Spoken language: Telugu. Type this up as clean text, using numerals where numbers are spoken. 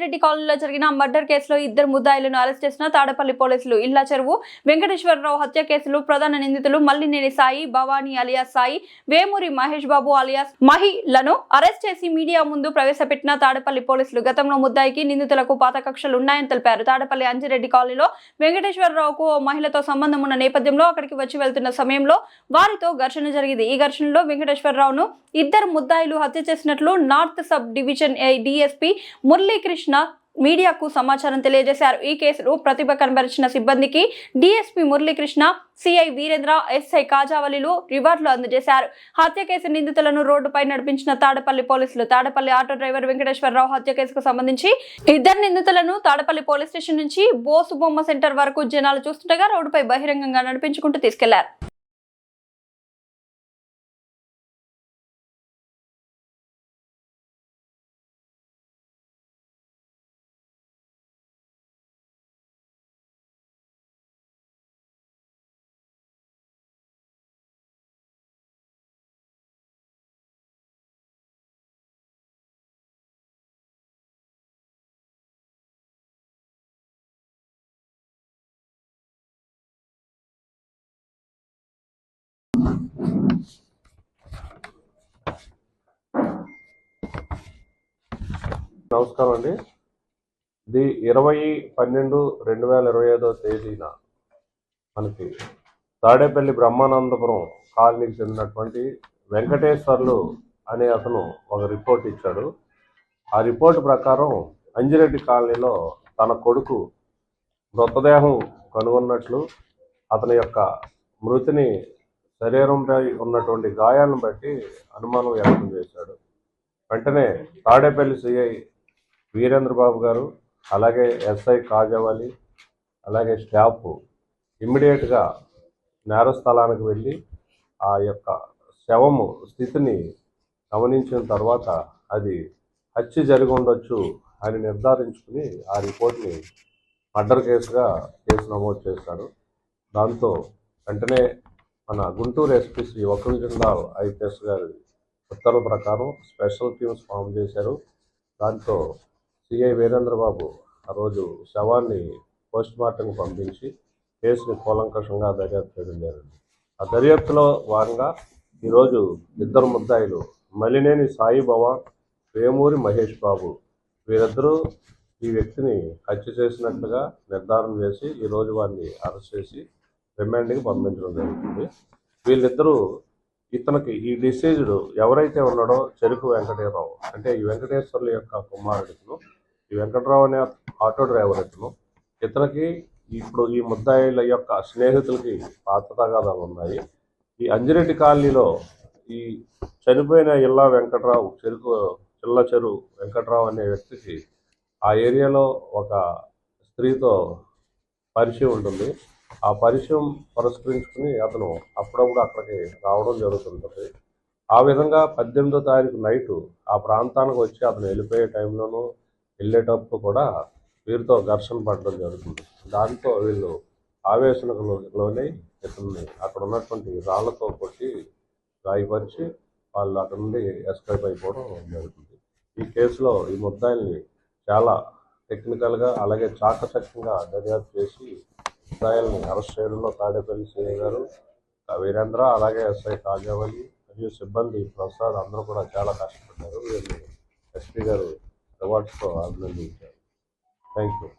అంజిరెడ్డి కాలనీలో జరిగిన మర్డర్ కేసులో ఇద్దరు ముద్దాయిలను అరెస్ట్ చేసిన తాడపల్లి పోలీసులు. ఇల్లా చెరువు వెంకటేశ్వరరావు హత్య కేసులో ప్రధాన నిందితులు Malineni Sai, Bhavani alias Sai, Vemuri Mahesh Babu alias మహిలను arrest చేసి మీడియా ముందు ప్రవేశపెట్టిన తాడపల్లి పోలీసులు. గతంలో ముద్దాయికి నిందితులకు పాత కక్షలు ఉన్నాయని తెలిపారు. తాడపల్లి అంజిరెడ్డి కాలనీలో వెంకటేశ్వరరావుకు ఓ మహిళతో సంబంధం ఉన్న నేపథ్యంలో అక్కడికి వచ్చి వెళ్తున్న సమయంలో వారితో ఘర్షణ జరిగింది. ఈ ఘర్షణలో వెంకటేశ్వరరావును ఇద్దరు ముద్దాయిలు హత్య చేసినట్లు north subdivision DSP Muralikrishna మీడియాకు సమాచారం తెలియజేశారు. ఈ కేసులో ప్రతిభ కనబరిచిన సిబ్బందికి DSP Muralikrishna, CI Veerendra, SI కాజావలిలు రివార్డులు అందజేశారు. హత్య కేసు నిందితులను రోడ్డుపై నడిపించిన తాడపల్లి పోలీసులు. తాడపల్లి ఆటో డ్రైవర్ వెంకటేశ్వరరావు హత్య కేసుకు సంబంధించి ఇద్దరు నిందితులను తాడపల్లి పోలీస్ స్టేషన్ నుంచి బోసు బొమ్మ సెంటర్ వరకు జనాలు చూస్తుండగా రోడ్డుపై బహిరంగంగా నడిపించుకుంటూ తీసుకెళ్లారు. నమస్కారం అండి. ఇది 20/12/2025 తేదీన మనకి తాడేపల్లి బ్రహ్మానందపురం కాలనీకి చెందినటువంటి వెంకటేశ్వర్లు అనే అతను ఒక రిపోర్ట్ ఇచ్చాడు. ఆ రిపోర్ట్ ప్రకారం అంజిరెడ్డి కాలనీలో తన కొడుకు మృతదేహం కనుగొన్నట్లు, అతని యొక్క మృతిని శరీరంపై ఉన్నటువంటి గాయాలను బట్టి అనుమానం వ్యక్తం చేశాడు. వెంటనే తాడేపల్లి సిఐ వీరేంద్ర బాబు గారు, అలాగే ఎస్ఐ కాజావాలి, అలాగే స్టాఫ్ ఇమ్మీడియట్గా నేరస్థలానికి వెళ్ళి ఆ యొక్క శవము స్థితిని గమనించిన తర్వాత అది హత్య జరిగి ఉండొచ్చు అని నిర్ధారించుకుని ఆ రిపోర్ట్ని మర్డర్ కేసు నమోదు చేశారు. దాంతో వెంటనే మన గుంటూరు ఎస్పీ శ్రీ వకుల్చంద్ర ఐపీఎస్ గారి ఉత్తర్వుల ప్రకారం స్పెషల్ టీమ్స్ ఫామ్ చేశారు. దాంతో సిఐ వీరేంద్రబాబు ఆ రోజు శవాన్ని పోస్ట్మార్టంకి పంపించి కేసుని కూలంకషంగా దర్యాప్తు చేయడం జరిగింది. ఆ దర్యాప్తులో భాగంగా ఈరోజు ఇద్దరు ముద్దాయిలు మల్లినేని సాయి, భవాన్, వేమూరి మహేష్ బాబు వీరిద్దరూ ఈ వ్యక్తిని హత్య చేసినట్లుగా నిర్ధారణ చేసి ఈరోజు వారిని అరెస్ట్ చేసి రిమాండ్కి పంపించడం జరుగుతుంది. వీళ్ళిద్దరూ ఇతనికి ఈ డిసీజ్డ్ ఎవరైతే ఉన్నాడో చెరుకు వెంకటేశ్వరరావు, అంటే ఈ వెంకటేశ్వర్ల యొక్క కుమారుడిను, ఈ వెంకటరావు అనే ఆటో డ్రైవర్ ఇతనికి ఇప్పుడు ఈ ముద్దాయిల యొక్క స్నేహితులకి పాత తగాదాలు ఉన్నాయి. ఈ అంజిరెడ్డి కాలనీలో ఈ చనిపోయిన ఇల్లా వెంకటరావు చిల్ల చెరు వెంకటరావు అనే వ్యక్తికి ఆ ఏరియాలో ఒక స్త్రీతో పరిచయం ఉంటుంది. ఆ పరిచయం పురస్కరించుకుని అతను అప్పుడప్పుడు అక్కడికి రావడం జరుగుతుంటుంది. ఆ విధంగా 18వ తారీఖు నైటు ఆ ప్రాంతానికి వచ్చి అతను వెళ్ళిపోయే టైంలోనూ వెళ్ళేటప్పుడు కూడా వీరితో ఘర్షణ పడడం జరుగుతుంది. దాంతో వీళ్ళు ఆవేశంలోనే ఇతన్ని అక్కడ ఉన్నటువంటి రాళ్లతో కొట్టి గాయపరిచి వాళ్ళు అక్కడ నుండి ఎస్కేప్ అయిపోవడం జరుగుతుంది. ఈ కేసులో ఈ ముద్దాయిల్ని చాలా టెక్నికల్గా అలాగే చాకచక్యంగా దర్యాప్తు చేసి ముద్దాయిల్ని అరెస్ట్ చేయడంలో తాడేపల్లి సిఐ గారు, వీరేంద్ర, అలాగే ఎస్ఐ కాజావలి మరియు సిబ్బంది ప్రసాద్ అందరూ కూడా చాలా కష్టపడ్డారు. వీరిని ఎస్పీ గారు రివార్డ్స్తో అభినందించారు. Thank you.